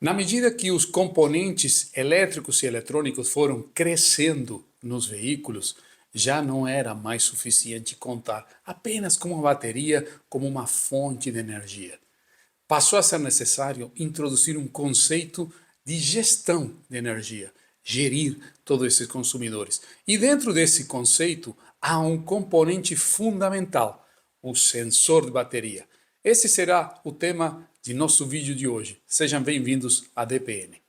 Na medida que os componentes elétricos e eletrônicos foram crescendo nos veículos, já não era mais suficiente contar apenas com uma bateria como uma fonte de energia. Passou a ser necessário introduzir um conceito de gestão de energia, gerir todos esses consumidores. E dentro desse conceito há um componente fundamental, o sensor de bateria. Esse será o tema de nosso vídeo de hoje. Sejam bem-vindos à DPN.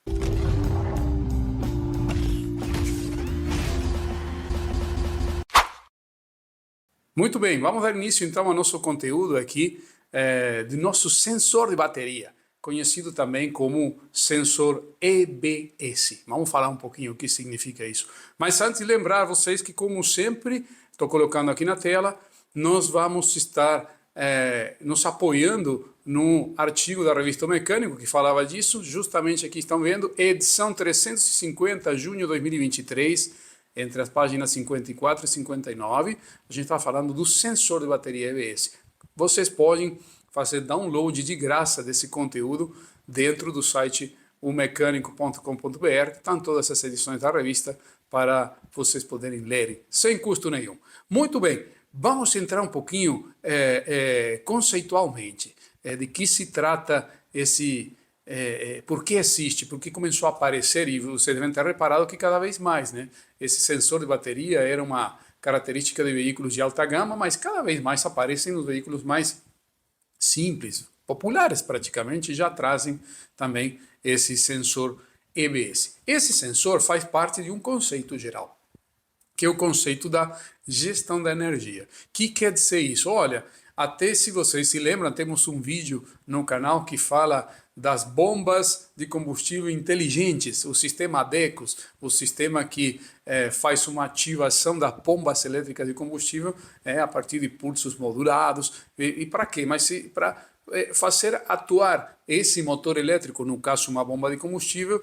Muito bem, vamos dar início então ao nosso conteúdo aqui do nosso sensor de bateria, conhecido também como sensor EBS. Vamos falar um pouquinho o que significa isso. Mas antes de lembrar vocês que, como sempre, estou colocando aqui na tela, nós vamos estar nos apoiando no artigo da Revista Mecânico que falava disso. Justamente aqui estão vendo, edição 350, junho de 2023, entre as páginas 54 e 59, a gente está falando do sensor de bateria EBS. Vocês podem fazer download de graça desse conteúdo dentro do site omecanico.com.br. Estão todas essas edições da revista para vocês poderem lerem, sem custo nenhum. Muito bem, vamos entrar um pouquinho conceitualmente de que se trata esse... por que existe, por que começou a aparecer, e vocês devem ter reparado que cada vez mais, né? Esse sensor de bateria era uma característica de veículos de alta gama, mas cada vez mais aparecem nos veículos mais simples, populares praticamente, já trazem também esse sensor EBS. Esse sensor faz parte de um conceito geral, que é o conceito da gestão da energia. O que quer dizer isso? Olha, até se vocês se lembram, temos um vídeo no canal que fala das bombas de combustível inteligentes, o sistema ADECOS, o sistema que faz uma ativação das bombas elétricas de combustível a partir de pulsos modulados. E para quê? Mas para fazer atuar esse motor elétrico, no caso uma bomba de combustível,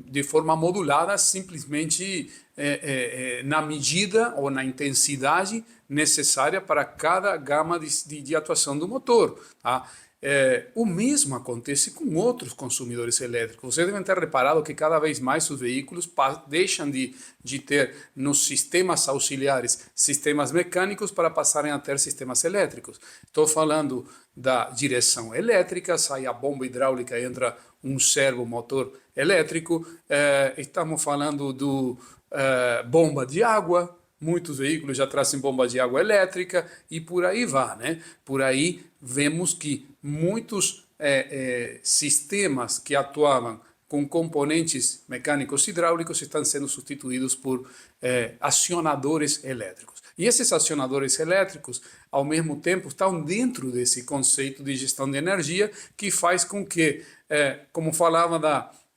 de forma modulada, simplesmente na medida ou na intensidade necessária para cada gama de atuação do motor. Tá? O mesmo acontece com outros consumidores elétricos. Vocês devem ter reparado que cada vez mais os veículos deixam de ter nos sistemas auxiliares sistemas mecânicos para passarem a ter sistemas elétricos. Estou falando da direção elétrica, sai a bomba hidráulica, entra um servomotor elétrico. Estamos falando do bomba de água. Muitos veículos já trazem bomba de água elétrica e por aí vai, né? Por aí vemos que muitos sistemas que atuavam com componentes mecânicos hidráulicos estão sendo substituídos por acionadores elétricos. E esses acionadores elétricos, ao mesmo tempo, estão dentro desse conceito de gestão de energia que faz com que, como falava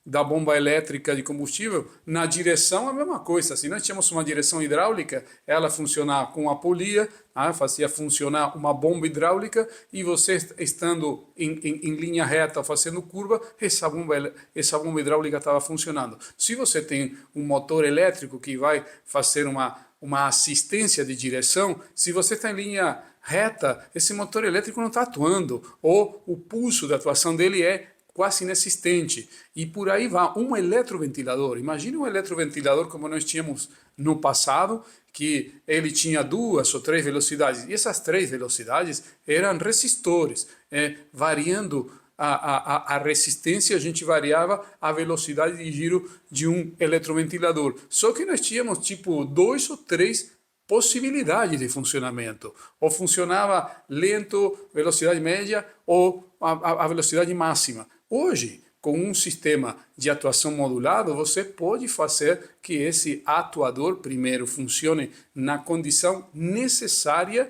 da bomba elétrica de combustível, na direção a mesma coisa. Se nós tínhamos uma direção hidráulica, ela funcionava com a polia, fazia funcionar uma bomba hidráulica, e você estando em linha reta, fazendo curva, essa bomba hidráulica estava funcionando. Se você tem um motor elétrico que vai fazer uma assistência de direção, se você está em linha reta, esse motor elétrico não está atuando, ou o pulso da atuação dele é quase inexistente. E por aí vai. Um eletroventilador, imagine um eletroventilador como nós tínhamos no passado, que ele tinha 2 ou 3 velocidades, e essas 3 velocidades eram resistores, variando a resistência, a gente variava a velocidade de giro de um eletroventilador. Só que nós tínhamos tipo 2 ou 3 possibilidades de funcionamento. Ou funcionava lento, velocidade média, ou a velocidade máxima. Hoje, com um sistema de atuação modulado, você pode fazer que esse atuador primeiro funcione na condição necessária,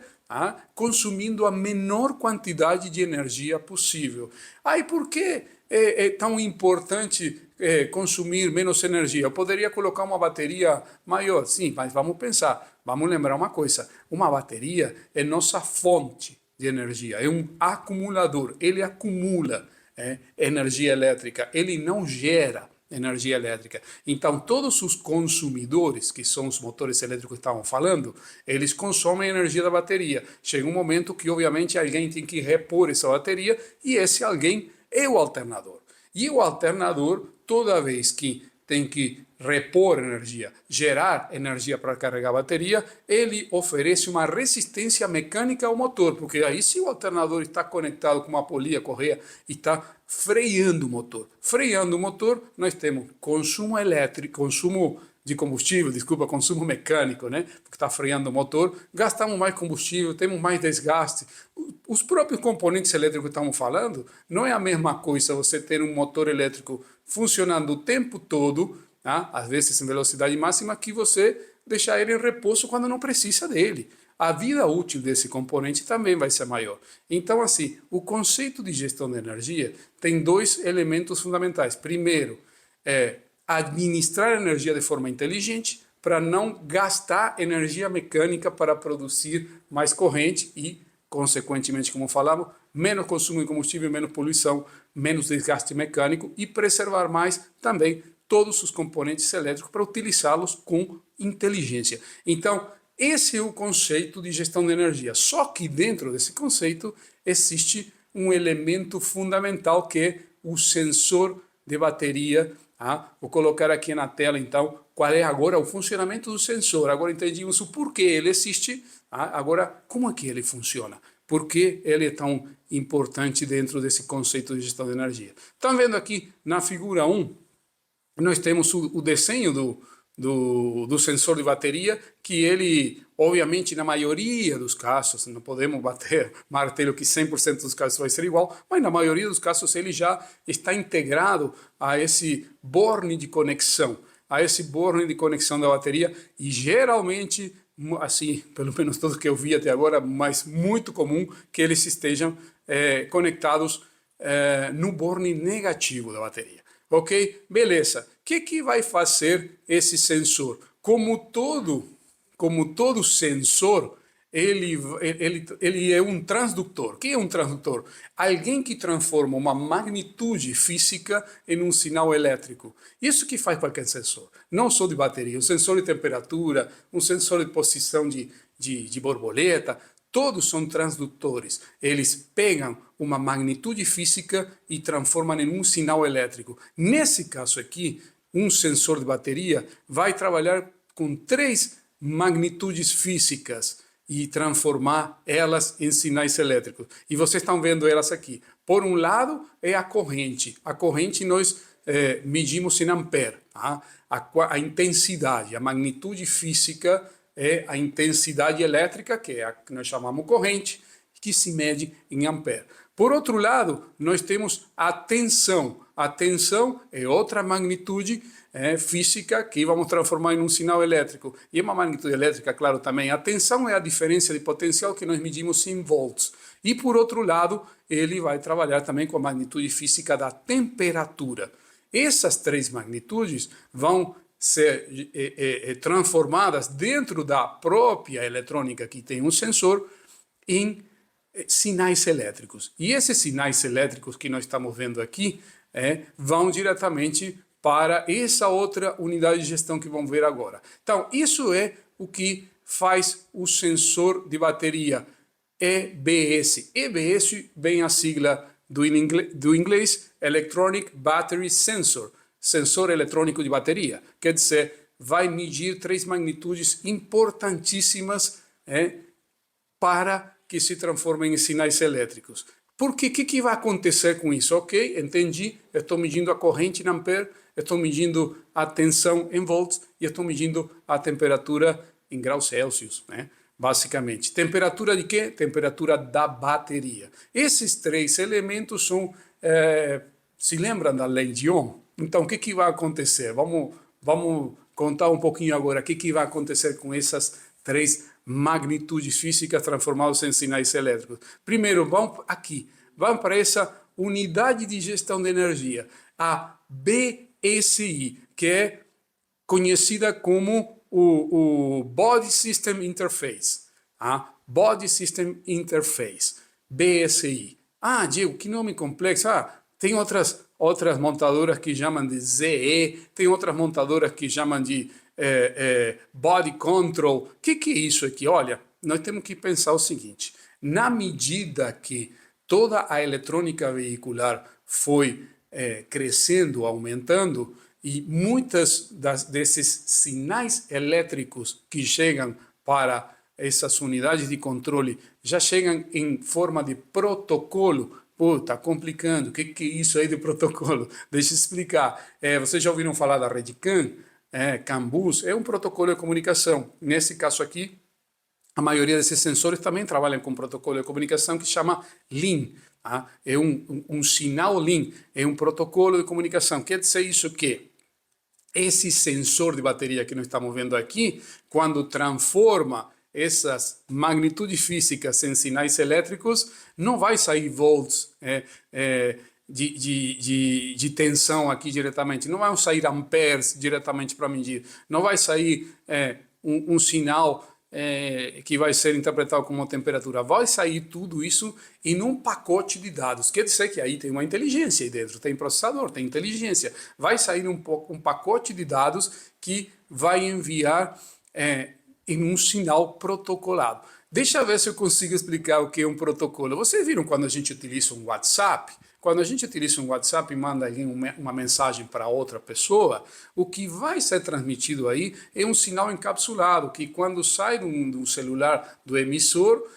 consumindo a menor quantidade de energia possível. E por que é tão importante consumir menos energia? Eu poderia colocar uma bateria maior, sim, mas vamos pensar, vamos lembrar uma coisa, uma bateria é nossa fonte de energia, é um acumulador, ele acumula energia elétrica, ele não gera energia elétrica. Então, todos os consumidores, que são os motores elétricos que estavam falando, eles consomem a energia da bateria. Chega um momento que, obviamente, alguém tem que repor essa bateria, e esse alguém é o alternador. E o alternador, toda vez que tem que repor energia, gerar energia para carregar a bateria, ele oferece uma resistência mecânica ao motor, porque aí se o alternador está conectado com uma polia, correia, e está freando o motor, nós temos consumo elétrico, consumo de combustível, desculpa, consumo mecânico, né? Porque está freando o motor, gastamos mais combustível, temos mais desgaste. Os próprios componentes elétricos que estamos falando, não é a mesma coisa você ter um motor elétrico funcionando o tempo todo, tá? Às vezes em velocidade máxima, que você deixar ele em repouso quando não precisa dele. A vida útil desse componente também vai ser maior. Então, assim, o conceito de gestão de energia tem dois elementos fundamentais. Primeiro, administrar energia de forma inteligente para não gastar energia mecânica para produzir mais corrente e, consequentemente, como falamos, menos consumo de combustível, menos poluição, menos desgaste mecânico e preservar mais também todos os componentes elétricos para utilizá-los com inteligência. Então, esse é o conceito de gestão de energia. Só que dentro desse conceito existe um elemento fundamental que é o sensor de bateria. Vou colocar aqui na tela, então, qual é agora o funcionamento do sensor. Agora entendimos o porquê ele existe. Agora, como é que ele funciona? Por que ele é tão importante dentro desse conceito de gestão de energia? Estão vendo aqui na figura 1, nós temos o desenho do sensor de bateria, que ele, obviamente, na maioria dos casos, não podemos bater martelo que 100% dos casos vai ser igual, mas na maioria dos casos ele já está integrado a esse borne de conexão, da bateria, e geralmente, assim, pelo menos tudo que eu vi até agora, mas muito comum que eles estejam conectados no borne negativo da bateria. Ok? Beleza. O que vai fazer esse sensor? Como todo sensor, ele é um transdutor. O que é um transdutor? Alguém que transforma uma magnitude física em um sinal elétrico. Isso que faz qualquer sensor. Não só de bateria, um sensor de temperatura, um sensor de posição de borboleta, todos são transdutores. Eles pegam uma magnitude física e transformam em um sinal elétrico. Nesse caso aqui, um sensor de bateria vai trabalhar com 3 magnitudes físicas e transformar elas em sinais elétricos. E vocês estão vendo elas aqui. Por um lado é a corrente. A corrente nós medimos em ampere. Tá? A intensidade, a magnitude física é a intensidade elétrica, que é a que nós chamamos corrente, que se mede em ampere. Por outro lado, nós temos a tensão. A tensão é outra magnitude física que vamos transformar em um sinal elétrico. E é uma magnitude elétrica, claro, também. A tensão é a diferença de potencial que nós medimos em volts. E, por outro lado, ele vai trabalhar também com a magnitude física da temperatura. Essas 3 magnitudes vão ser transformadas dentro da própria eletrônica que tem um sensor em sinais elétricos. E esses sinais elétricos que nós estamos vendo aqui vão diretamente para essa outra unidade de gestão que vamos ver agora. Então, isso é o que faz o sensor de bateria EBS. EBS vem a sigla do inglês Electronic Battery Sensor, sensor eletrônico de bateria. Quer dizer, vai medir 3 magnitudes importantíssimas para que se transformem em sinais elétricos. Porque o que vai acontecer com isso? Ok, entendi, eu estou medindo a corrente em ampere, eu estou medindo a tensão em volts e eu estou medindo a temperatura em graus Celsius, né? Basicamente. Temperatura de quê? Temperatura da bateria. Esses 3 elementos são, se lembram da lei de Ohm? Então, o que vai acontecer? Vamos contar um pouquinho agora o que vai acontecer com essas 3 magnitudes físicas transformadas em sinais elétricos. Primeiro, vamos para essa unidade de gestão de energia, a BSI, que é conhecida como o Body System Interface. Body System Interface, BSI. Diego, que nome complexo. Tem outras montadoras que chamam de ZE, tem outras montadoras que chamam de Body Control. O que é isso aqui? Olha, nós temos que pensar o seguinte: na medida que toda a eletrônica veicular foi crescendo, aumentando, e muitas desses sinais elétricos que chegam para essas unidades de controle já chegam em forma de protocolo. Pô, tá complicando. O que é isso aí de protocolo? Deixa eu explicar. Vocês já ouviram falar da rede CAN? CAN-bus é um protocolo de comunicação. Nesse caso aqui, a maioria desses sensores também trabalham com protocolo de comunicação que chama LIN. Tá? É um sinal LIN, é um protocolo de comunicação. Quer dizer isso que esse sensor de bateria que nós estamos vendo aqui, quando transforma essas magnitudes físicas em sinais elétricos, não vai sair volts de tensão aqui diretamente, não vão sair amperes diretamente para medir, não vai sair um sinal que vai ser interpretado como temperatura. Vai sair tudo isso em um pacote de dados. Quer dizer que aí tem uma inteligência aí dentro, tem processador, tem inteligência. Vai sair um pacote de dados que vai enviar em um sinal protocolado. Deixa eu ver se eu consigo explicar o que é um protocolo. Vocês viram quando a gente utiliza um WhatsApp? Quando a gente utiliza um WhatsApp e manda uma mensagem para outra pessoa, o que vai ser transmitido aí é um sinal encapsulado, que quando sai do celular do emissor,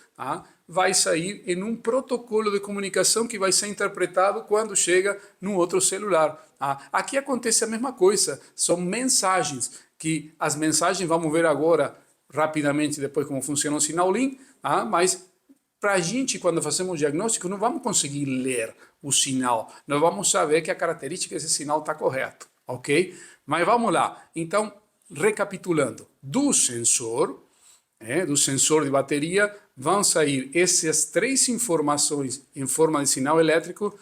vai sair em um protocolo de comunicação que vai ser interpretado quando chega no outro celular. Aqui acontece a mesma coisa, são mensagens, que as mensagens, vamos ver agora rapidamente depois como funciona o sinal LIN, mas para a gente, quando fazemos o diagnóstico, não vamos conseguir ler o sinal. Nós vamos saber que a característica desse sinal está correta, ok? Mas vamos lá. Então, recapitulando, do sensor de bateria, vão sair essas três informações em forma de sinal elétrico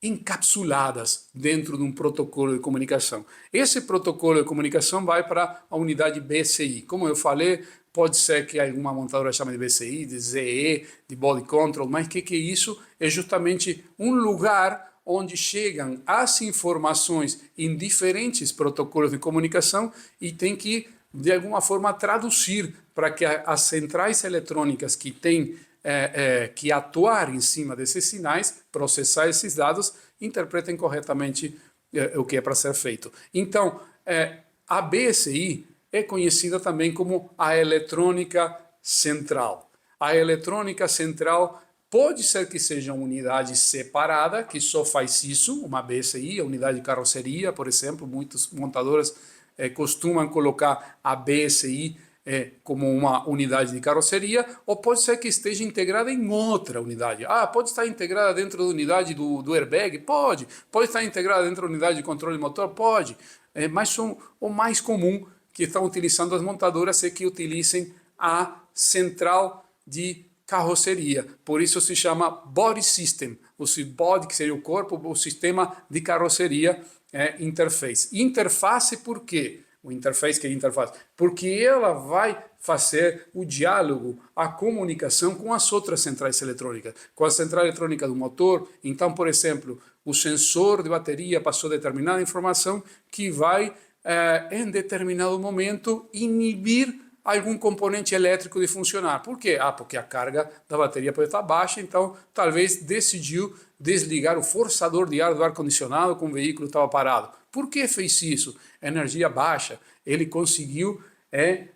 encapsuladas dentro de um protocolo de comunicação. Esse protocolo de comunicação vai para a unidade BCI. Como eu falei, pode ser que alguma montadora chame de BCI, de ZE, de Body Control, mas o que é isso? É justamente um lugar onde chegam as informações em diferentes protocolos de comunicação e tem que, de alguma forma, traduzir para que as centrais eletrônicas que têm que atuar em cima desses sinais, processar esses dados, interpretem corretamente o que é para ser feito. Então, a BSI é conhecida também como a eletrônica central. A eletrônica central pode ser que seja uma unidade separada, que só faz isso, uma BSI, a unidade de carroceria, por exemplo, muitas montadoras costumam colocar a BSI como uma unidade de carroceria, ou pode ser que esteja integrada em outra unidade. Pode estar integrada dentro da unidade do airbag? Pode. Pode estar integrada dentro da unidade de controle motor? Pode. Mas o mais comum que estão utilizando as montadoras é que utilizem a central de carroceria. Por isso se chama body system. O body, que seria o corpo, o sistema de carroceria interface. Interface por quê? O interface, que é interface? Porque ela vai fazer o diálogo, a comunicação com as outras centrais eletrônicas, com a central eletrônica do motor. Então, por exemplo, o sensor de bateria passou determinada informação que vai, em determinado momento, inibir algum componente elétrico de funcionar. Por quê? Porque a carga da bateria pode estar baixa, então talvez decidiu desligar o forçador de ar do ar-condicionado quando o veículo estava parado. Por que fez isso? Energia baixa. Ele conseguiu,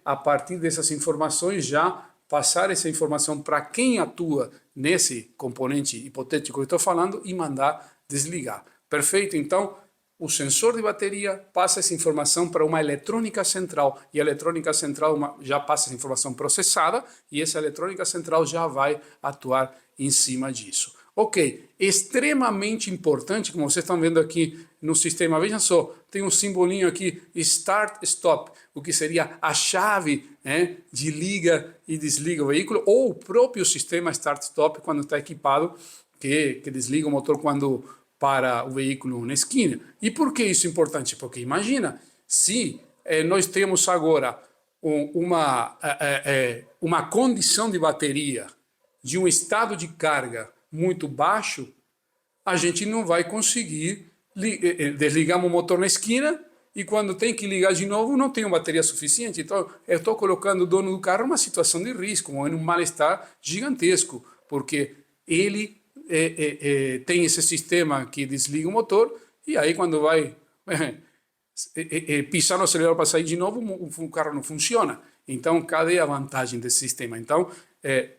a partir dessas informações, já passar essa informação para quem atua nesse componente hipotético que eu estou falando e mandar desligar. Perfeito? Então, o sensor de bateria passa essa informação para uma eletrônica central e a eletrônica central já passa essa informação processada e essa eletrônica central já vai atuar em cima disso. Ok, extremamente importante, como vocês estão vendo aqui no sistema, vejam só, tem um simbolinho aqui, Start Stop, o que seria a chave de liga e desliga o veículo, ou o próprio sistema Start Stop quando está equipado, que desliga o motor quando para o veículo na esquina. E por que isso é importante? Porque imagina, se nós temos agora uma condição de bateria de um estado de carga muito baixo, a gente não vai conseguir desligar o motor na esquina e quando tem que ligar de novo não tem uma bateria suficiente. Então eu estou colocando o dono do carro numa situação de risco, em um mal-estar gigantesco, porque ele tem esse sistema que desliga o motor e aí quando vai pisar no acelerador para sair de novo, o carro não funciona. Então, cadê a vantagem desse sistema? Então,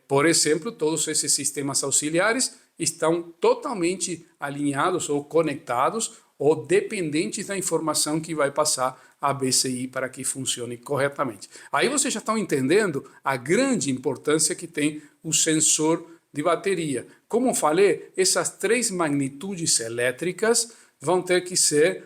por exemplo, todos esses sistemas auxiliares estão totalmente alinhados ou conectados ou dependentes da informação que vai passar a BCI para que funcione corretamente. Aí vocês já estão entendendo a grande importância que tem o sensor de bateria. Como eu falei, essas três magnitudes elétricas vão ter que ser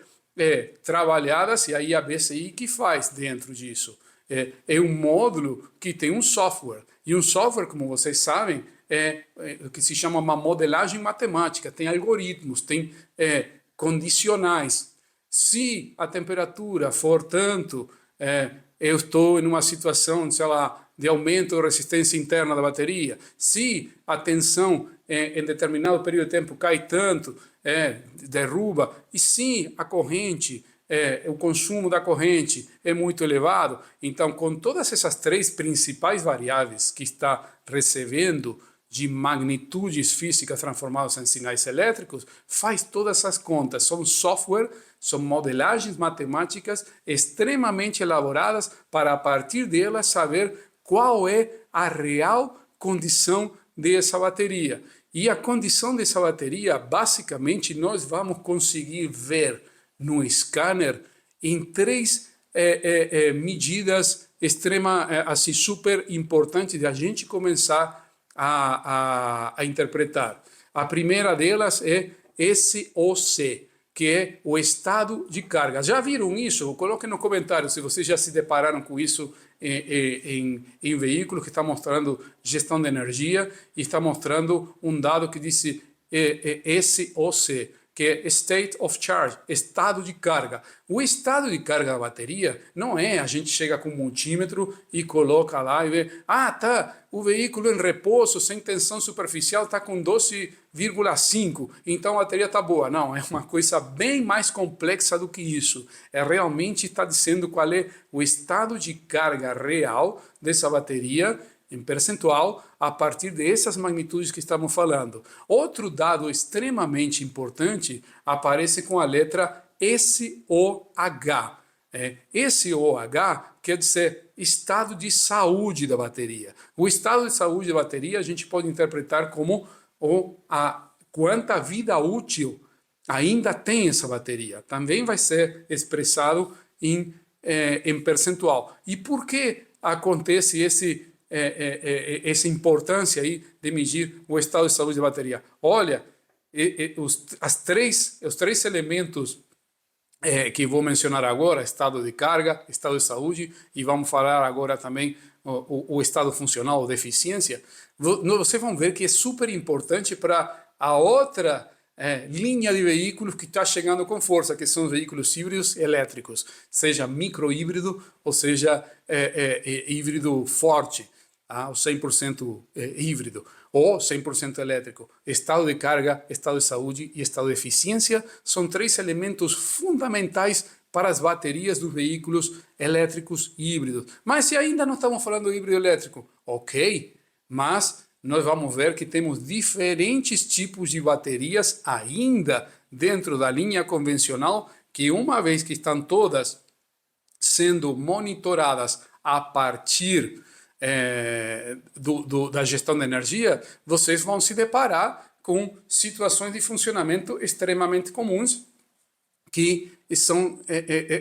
trabalhadas, e aí a BCI que faz dentro disso. É um módulo que tem um software, e um software, como vocês sabem, é o que se chama uma modelagem matemática, tem algoritmos, tem condicionais. Se a temperatura for tanto, eu estou em uma situação, sei lá, de aumento da resistência interna da bateria. Se a tensão em determinado período de tempo cai tanto, derruba. E se a corrente, o consumo da corrente é muito elevado, então com todas essas três principais variáveis que está recebendo de magnitudes físicas transformadas em sinais elétricos, faz todas essas contas. São software, são modelagens matemáticas extremamente elaboradas para, a partir delas, saber qual é a real condição dessa bateria. E a condição dessa bateria, basicamente, nós vamos conseguir ver no scanner em três medidas assim, super importantes de a gente começar a interpretar. A primeira delas é SOC, que é o estado de carga. Já viram isso? Coloquem no comentário se vocês já se depararam com isso em veículos que está mostrando gestão de energia e está mostrando um dado que diz SOC, que é State of Charge, estado de carga. O estado de carga da bateria não é a gente chega com um multímetro e coloca lá e vê, tá, o veículo em repouso, sem tensão superficial, está com 12,5, então a bateria está boa. Não, é uma coisa bem mais complexa do que isso. Realmente está dizendo qual é o estado de carga real dessa bateria, em percentual, a partir dessas magnitudes que estamos falando. Outro dado extremamente importante aparece com a letra SOH. SOH quer dizer estado de saúde da bateria. O estado de saúde da bateria a gente pode interpretar como quanta vida útil ainda tem essa bateria. Também vai ser expressado em percentual. E por que acontece essa importância aí de medir o estado de saúde da bateria? Olha, os três elementos que vou mencionar agora, estado de carga, estado de saúde, e vamos falar agora também o estado funcional ou de eficiência, vocês vão ver que é super importante para a outra linha de veículos que está chegando com força, que são os veículos híbridos elétricos, seja microhíbrido ou seja híbrido forte, ou 100% híbrido, ou 100% elétrico. Estado de carga, estado de saúde e estado de eficiência são três elementos fundamentais para as baterias dos veículos elétricos e híbridos. Mas se ainda não estamos falando de híbrido elétrico, ok, mas nós vamos ver que temos diferentes tipos de baterias ainda dentro da linha convencional, que uma vez que estão todas sendo monitoradas a partir da gestão de energia, vocês vão se deparar com situações de funcionamento extremamente comuns, que são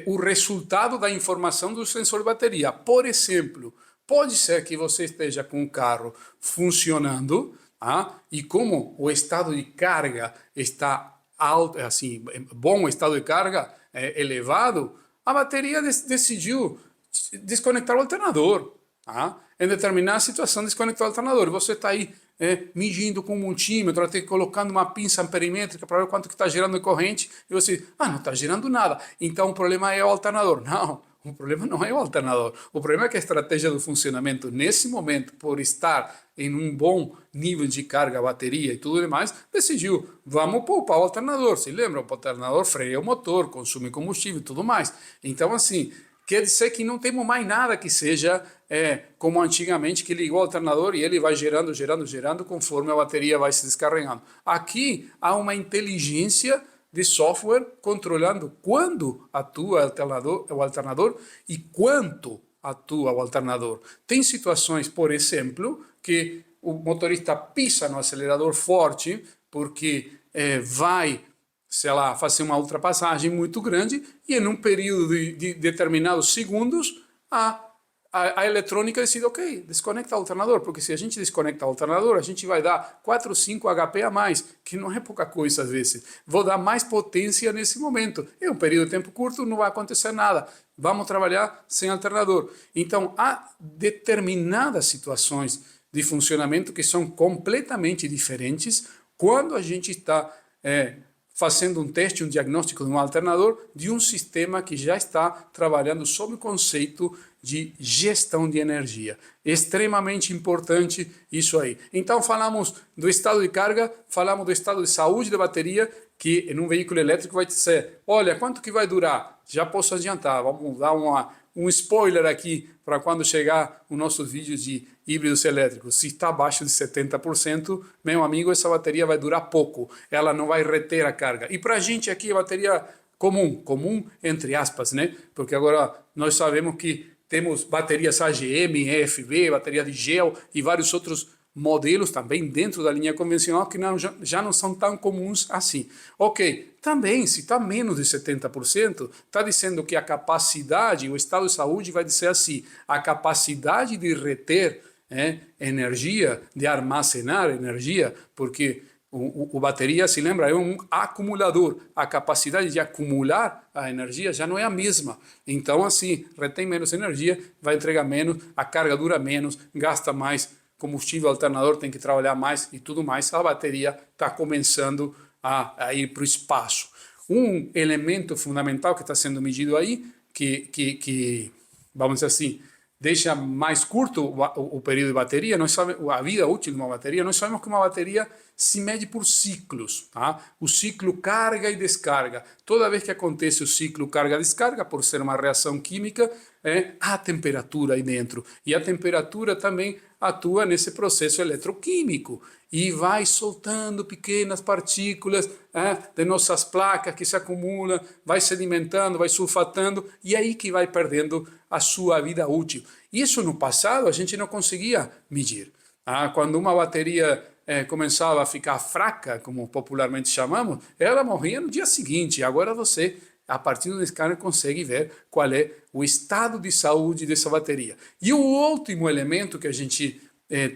o resultado da informação do sensor de bateria. Por exemplo, pode ser que você esteja com o carro funcionando, e como o estado de carga está alto, assim, bom estado de carga elevado, a bateria decidiu desconectar o alternador. Em determinada situação, desconectar o alternador. Você está aí medindo com um multímetro, até colocando uma pinça amperimétrica para ver quanto que está gerando de corrente, e você, não está gerando nada, então o problema é o alternador. Não, o problema não é o alternador. O problema é que a estratégia do funcionamento, nesse momento, por estar em um bom nível de carga, bateria e tudo demais, decidiu, vamos poupar o alternador. Se lembra, o alternador freia o motor, consome combustível e tudo mais. Então, assim, quer dizer que não temos mais nada que seja como antigamente, que ligou o alternador e ele vai gerando conforme a bateria vai se descarregando. Aqui há uma inteligência de software controlando quando atua o alternador e quanto atua o alternador. Tem situações, por exemplo, que o motorista pisa no acelerador forte porque vai, sei lá, fazer uma ultrapassagem muito grande e em um período de determinados segundos a eletrônica decide, ok, desconecta o alternador, porque se a gente desconecta o alternador, a gente vai dar 4, 5 HP a mais, que não é pouca coisa às vezes. Vou dar mais potência nesse momento. É um período de tempo curto, não vai acontecer nada. Vamos trabalhar sem alternador. Então, há determinadas situações de funcionamento que são completamente diferentes quando a gente está fazendo um teste, um diagnóstico de um alternador de um sistema que já está trabalhando sob o conceito de gestão de energia. Extremamente importante isso aí. Então falamos do estado de carga, falamos do estado de saúde da bateria, que em um veículo elétrico vai dizer, olha, quanto que vai durar? Já posso adiantar, vamos dar um spoiler aqui para quando chegar o nosso vídeo de híbridos elétricos. Se está abaixo de 70%, meu amigo, essa bateria vai durar pouco. Ela não vai reter a carga. E para a gente aqui, a bateria comum entre aspas, né? Porque agora nós sabemos que temos baterias AGM, EFB, bateria de gel e vários outros modelos também dentro da linha convencional que já não são tão comuns assim. Ok, também se está menos de 70%, está dizendo que a capacidade, o estado de saúde vai dizer assim, a capacidade de reter energia, de armazenar energia, porque o bateria, se lembra, é um acumulador. A capacidade de acumular a energia já não é a mesma. Então, assim, retém menos energia, vai entregar menos, a carga dura menos, gasta mais combustível, alternador tem que trabalhar mais e tudo mais. A bateria está começando a ir para o espaço. Um elemento fundamental que está sendo medido aí, que vamos dizer assim, deixa mais curto o período de bateria, nós sabemos, a vida útil de uma bateria, nós sabemos que uma bateria se mede por ciclos, tá? O ciclo carga e descarga. Toda vez que acontece o ciclo carga-descarga, por ser uma reação química, há temperatura aí dentro. E a temperatura também atua nesse processo eletroquímico e vai soltando pequenas partículas de nossas placas que se acumulam, vai sedimentando, vai sulfatando e aí que vai perdendo a sua vida útil. Isso no passado a gente não conseguia medir. Quando uma bateria começava a ficar fraca, como popularmente chamamos, ela morria no dia seguinte. Agora você, a partir do scanner, consegue ver qual é o estado de saúde dessa bateria. E o último elemento que a gente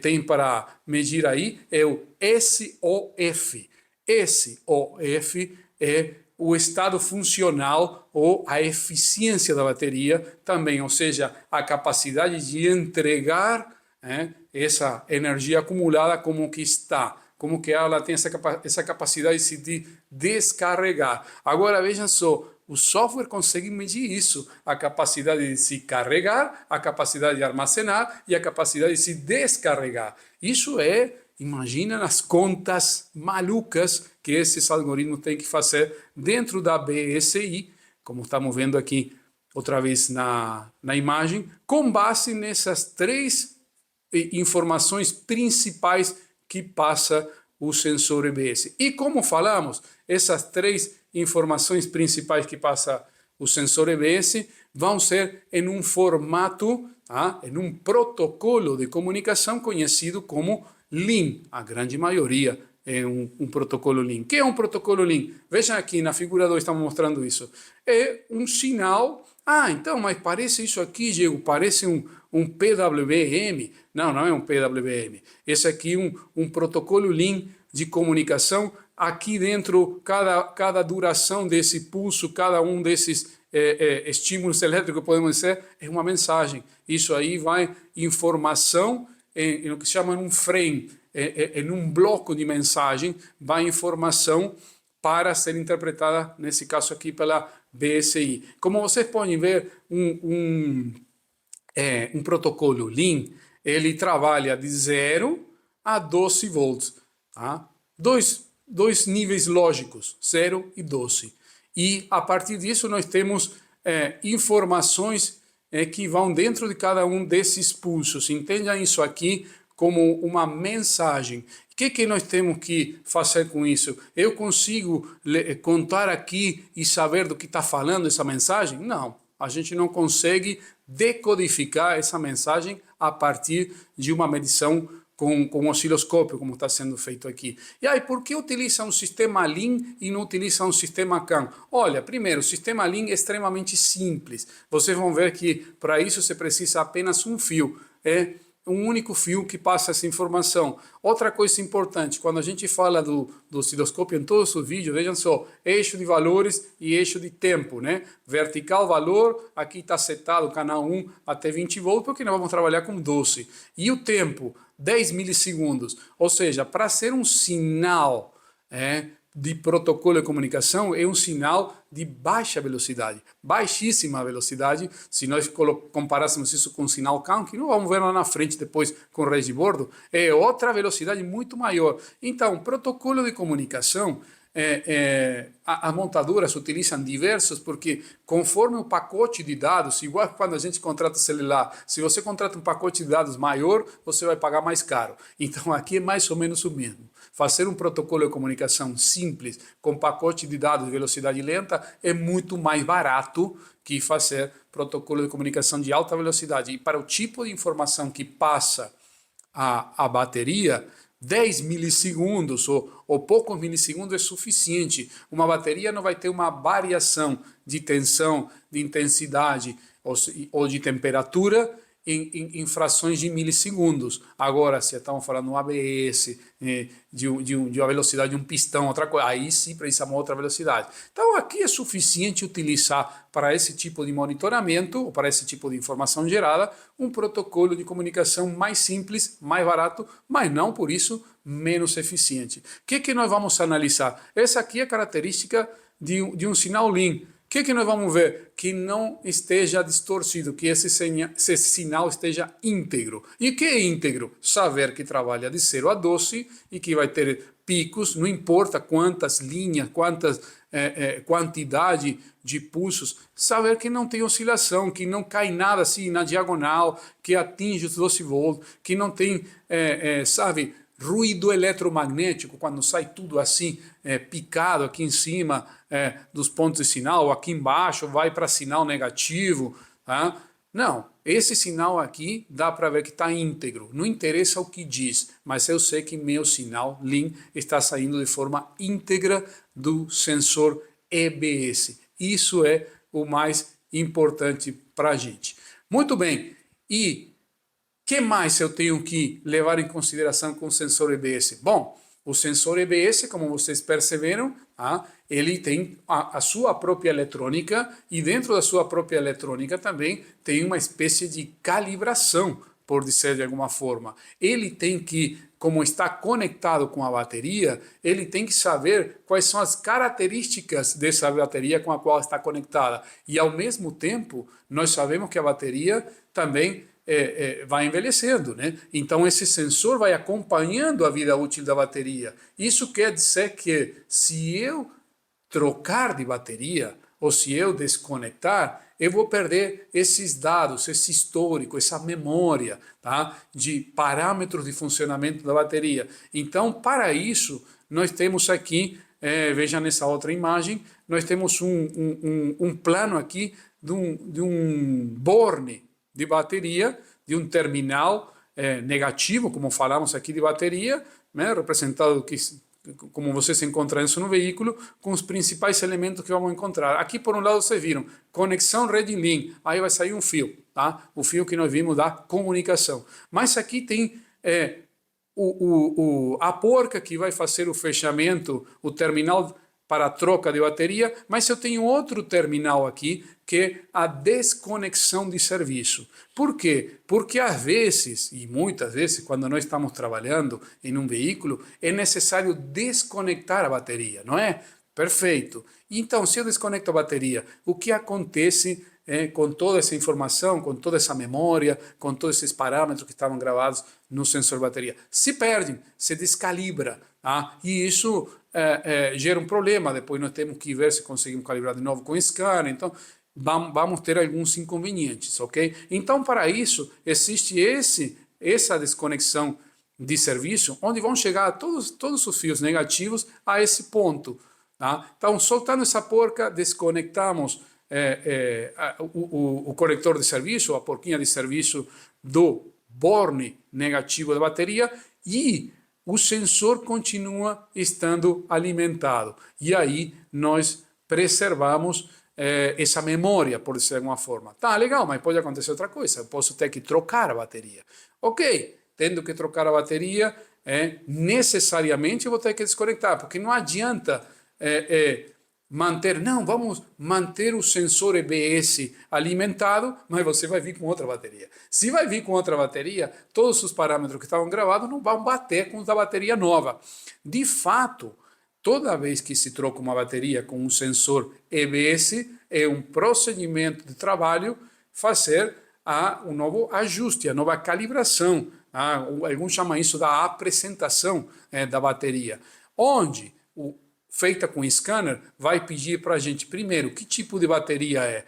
tem para medir aí é o SOF. SOF é o estado funcional ou a eficiência da bateria também, ou seja, a capacidade de entregar essa energia acumulada como que está, como que ela tem essa capacidade de se descarregar. Agora vejam só, o software consegue medir isso, a capacidade de se carregar, a capacidade de armazenar e a capacidade de se descarregar. Isso imagina as contas malucas que esses algoritmos têm que fazer dentro da BSI, como estamos vendo aqui outra vez na imagem, com base nessas três informações principais que passa o sensor EBS. E como falamos, essas três informações principais que passa o sensor EBS vão ser em um formato, em um protocolo de comunicação conhecido como LIN. A grande maioria é um protocolo LIN. O que é um protocolo LIN? Vejam aqui na figura 2, estamos mostrando isso. É um sinal. Então, mas parece isso aqui, Diego, parece um PWM. Não é um PWM. Esse aqui é um protocolo LIN de comunicação. Aqui dentro, cada duração desse pulso, cada um desses estímulos elétricos, podemos dizer, é uma mensagem. Isso aí vai informação em o que se chama um frame, em um bloco de mensagem, vai informação para ser interpretada, nesse caso aqui, pela BSI. Como vocês podem ver, um protocolo LIN, ele trabalha de 0 a 12 volts. Tá? Dois níveis lógicos, 0 e 12. E a partir disso nós temos informações que vão dentro de cada um desses pulsos. Entendam isso aqui como uma mensagem. O que nós temos que fazer com isso? Eu consigo contar aqui e saber do que está falando essa mensagem? Não, a gente não consegue decodificar essa mensagem a partir de uma medição com osciloscópio, como está sendo feito aqui. E aí, por que utiliza um sistema Lean e não utiliza um sistema CAN? Olha, primeiro, o sistema Lean é extremamente simples. Vocês vão ver que para isso você precisa apenas um fio. Um único fio que passa essa informação. Outra coisa importante, quando a gente fala do osciloscópio em todos os vídeos, vejam só, eixo de valores e eixo de tempo, né? Vertical valor, aqui está setado canal 1 até 20 volts, porque nós vamos trabalhar com 12. E o tempo, 10 milissegundos. Ou seja, para ser um sinal de protocolo de comunicação, é um sinal de baixa velocidade, baixíssima velocidade. Se nós comparássemos isso com o sinal CAN, que não vamos ver lá na frente depois com redes de bordo, é outra velocidade muito maior. Então, protocolo de comunicação, as montadoras utilizam diversos, porque conforme o pacote de dados, igual quando a gente contrata celular, se você contrata um pacote de dados maior, você vai pagar mais caro. Então aqui é mais ou menos o mesmo. Fazer um protocolo de comunicação simples, com pacote de dados de velocidade lenta, é muito mais barato que fazer protocolo de comunicação de alta velocidade. E para o tipo de informação que passa a bateria, 10 milissegundos ou poucos milissegundos é suficiente. Uma bateria não vai ter uma variação de tensão, de intensidade ou de temperatura em frações de milissegundos. Agora, se estamos falando de um ABS, de uma velocidade de um pistão, outra coisa, aí sim precisamos outra velocidade. Então, aqui é suficiente utilizar para esse tipo de monitoramento, ou para esse tipo de informação gerada, um protocolo de comunicação mais simples, mais barato, mas não por isso menos eficiente. O que nós vamos analisar? Essa aqui é a característica de um sinal Lean. O que nós vamos ver? Que não esteja distorcido, que esse sinal esteja íntegro. E o que é íntegro? Saber que trabalha de 0 a 12 e que vai ter picos, não importa quantas linhas, quantidade de pulsos, saber que não tem oscilação, que não cai nada assim na diagonal, que atinge os 12 volts, que não tem, sabe, ruído eletromagnético, quando sai tudo assim, picado aqui em cima dos pontos de sinal, aqui embaixo vai para sinal negativo. Tá? Não, esse sinal aqui dá para ver que está íntegro, não interessa o que diz, mas eu sei que meu sinal Lean está saindo de forma íntegra do sensor EBS. Isso é o mais importante para a gente. Muito bem, e que mais eu tenho que levar em consideração com o sensor EBS? Bom, o sensor EBS, como vocês perceberam, ele tem a sua própria eletrônica e dentro da sua própria eletrônica também tem uma espécie de calibração, por dizer de alguma forma. Ele tem que, como está conectado com a bateria, ele tem que saber quais são as características dessa bateria com a qual está conectada. E ao mesmo tempo, nós sabemos que a bateria também vai envelhecendo, né? Então esse sensor vai acompanhando a vida útil da bateria. Isso quer dizer que se eu trocar de bateria ou se eu desconectar, eu vou perder esses dados, esse histórico, essa memória, tá? De parâmetros de funcionamento da bateria. Então, para isso, nós temos aqui, veja nessa outra imagem, nós temos um plano aqui de um borne de bateria, de um terminal negativo, como falamos aqui de bateria, né, representado como vocês encontram isso no veículo, com os principais elementos que vamos encontrar. Aqui, por um lado, vocês viram, conexão rede Lean, aí vai sair um fio, tá? O fio que nós vimos da comunicação. Mas aqui tem a porca que vai fazer o fechamento, o terminal para a troca de bateria, mas eu tenho outro terminal aqui, que é a desconexão de serviço. Por quê? Porque às vezes, e muitas vezes, quando nós estamos trabalhando em um veículo, é necessário desconectar a bateria, não é? Perfeito. Então, se eu desconecto a bateria, o que acontece com toda essa informação, com toda essa memória, com todos esses parâmetros que estavam gravados no sensor de bateria? Se perdem, se descalibra, tá? E isso gera um problema. Depois nós temos que ver se conseguimos calibrar de novo com o scanner. Então, vamos ter alguns inconvenientes, ok? Então, para isso, existe essa desconexão de serviço, onde vão chegar todos os fios negativos a esse ponto. Tá? Então, soltando essa porca, desconectamos o conector de serviço, a porquinha de serviço do borne negativo da bateria, e o sensor continua estando alimentado. E aí nós preservamos essa memória, por dizer de alguma forma. Tá, legal, mas pode acontecer outra coisa. Eu posso ter que trocar a bateria. Ok, tendo que trocar a bateria, necessariamente eu vou ter que desconectar, porque não adianta vamos manter o sensor EBS alimentado, mas você vai vir com outra bateria. Se vai vir com outra bateria, todos os parâmetros que estavam gravados não vão bater com os da bateria nova. De fato, toda vez que se troca uma bateria com um sensor EBS, é um procedimento de trabalho fazer um novo ajuste, a nova calibração. Alguns chamam isso da apresentação da bateria, onde feita com scanner, vai pedir para a gente, primeiro, que tipo de bateria é.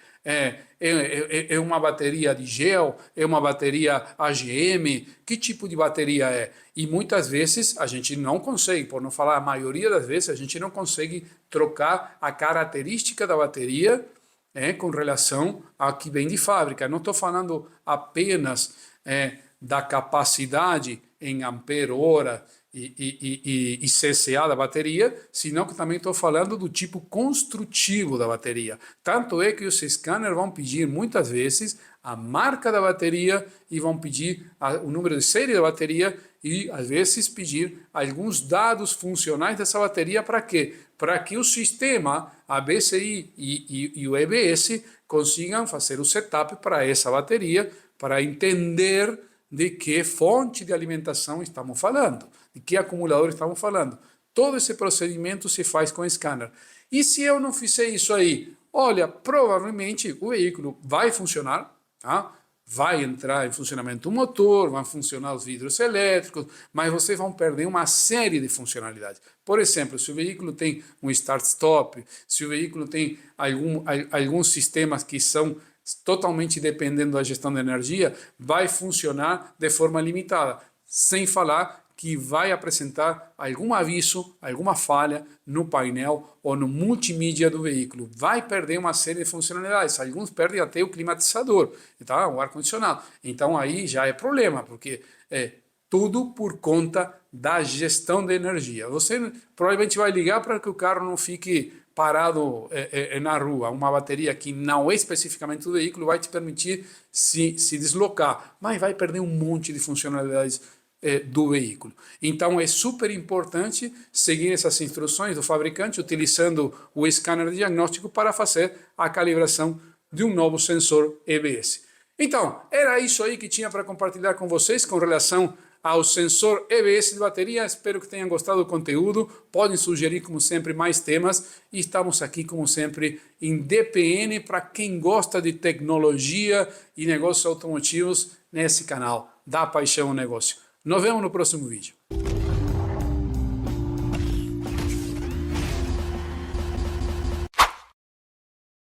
É uma bateria de gel? É uma bateria AGM? Que tipo de bateria é? E muitas vezes a gente não consegue, por não falar a maioria das vezes, a gente não consegue trocar a característica da bateria com relação a que vem de fábrica. Não estou falando apenas da capacidade em ampere-hora e CCA da bateria, senão que também estou falando do tipo construtivo da bateria. Tanto é que os scanners vão pedir muitas vezes a marca da bateria e vão pedir o número de série da bateria e às vezes pedir alguns dados funcionais dessa bateria. Para quê? Para que o sistema, a BCI e o EBS consigam fazer o setup para essa bateria, para entender de que fonte de alimentação estamos falando, de que acumulador estamos falando. Todo esse procedimento se faz com scanner. E se eu não fizer isso aí, olha, provavelmente o veículo vai funcionar, tá? Vai entrar em funcionamento o motor, vão funcionar os vidros elétricos, mas vocês vão perder uma série de funcionalidades. Por exemplo, se o veículo tem um start-stop, se o veículo tem alguns sistemas que são totalmente dependendo da gestão de energia, vai funcionar de forma limitada, sem falar que vai apresentar algum aviso, alguma falha no painel ou no multimídia do veículo. Vai perder uma série de funcionalidades, alguns perdem até o climatizador, tá? O ar-condicionado. Então aí já é problema, porque tudo por conta da gestão de energia. Você provavelmente vai ligar para que o carro não fique parado na rua. Uma bateria que não é especificamente do veículo vai te permitir se deslocar, mas vai perder um monte de funcionalidades do veículo. Então é super importante seguir essas instruções do fabricante utilizando o scanner de diagnóstico para fazer a calibração de um novo sensor EBS. Então, era isso aí que tinha para compartilhar com vocês com relação ao sensor EBS de bateria. Espero que tenham gostado do conteúdo. Podem sugerir, como sempre, mais temas. E estamos aqui, como sempre, em DPN para quem gosta de tecnologia e negócios automotivos nesse canal da Paixão ao Negócio. Nos vemos no próximo vídeo.